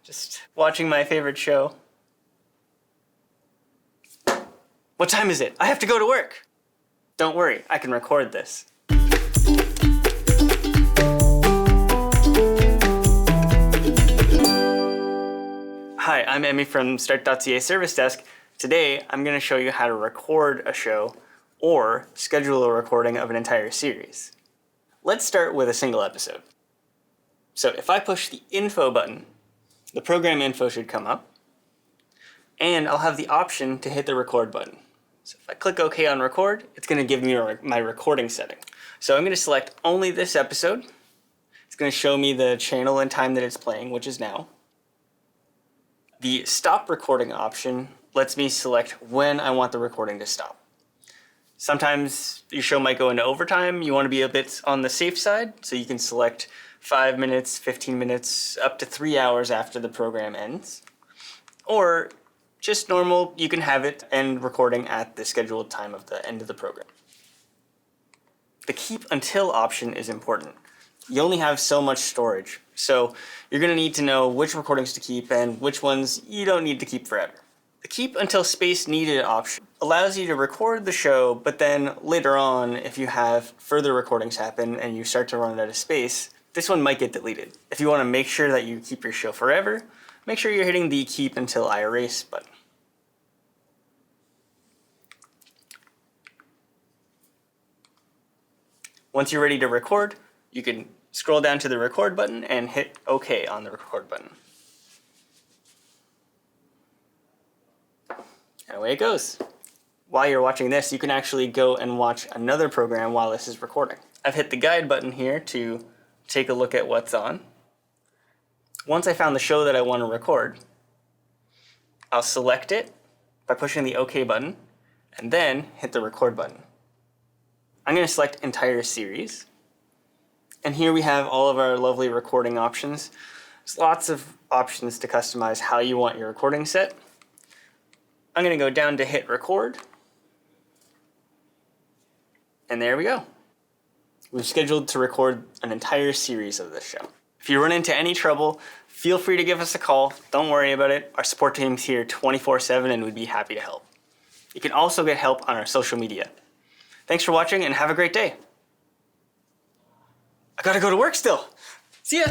Just watching my favorite show. What time is it? I have to go to work. Don't worry, I can record this. Hi, I'm Emmy from Start.ca Service Desk. Today, I'm going to show you how to record a show or schedule a recording of an entire series. Let's start with a single episode. So if I push the info button, the program info should come up, and I'll have the option to hit the record button. So if I click OK on record, it's going to give me my recording setting. So I'm going to select only this episode. It's going to show me the channel and time that it's playing, which is now. The stop recording option lets me select when I want the recording to stop. Sometimes your show might go into overtime. You want to be a bit on the safe side, so you can select 5 minutes, 15 minutes, up to 3 hours after the program ends. Or just normal, you can have it end recording at the scheduled time of the end of the program. The keep until option is important. You only have so much storage, so you're going to need to know which recordings to keep and which ones you don't need to keep forever. The keep until space needed option allows you to record the show, but then later on, if you have further recordings happen and you start to run out of space, this one might get deleted. If you want to make sure that you keep your show forever, make sure you're hitting the keep until I erase button. Once you're ready to record, you can scroll down to the record button and hit OK on the record button. And away it goes. While you're watching this, you can actually go and watch another program while this is recording. I've hit the guide button here to take a look at what's on. Once I found the show that I want to record, I'll select it by pushing the OK button and then hit the record button. I'm going to select entire series. And here we have all of our lovely recording options. There's lots of options to customize how you want your recording set. I'm going to go down to hit record. And there we go. We've scheduled to record an entire series of this show. If you run into any trouble, feel free to give us a call. Don't worry about it. Our support team's here 24/7 and we'd be happy to help. You can also get help on our social media. Thanks for watching and have a great day. I gotta go to work still. See ya.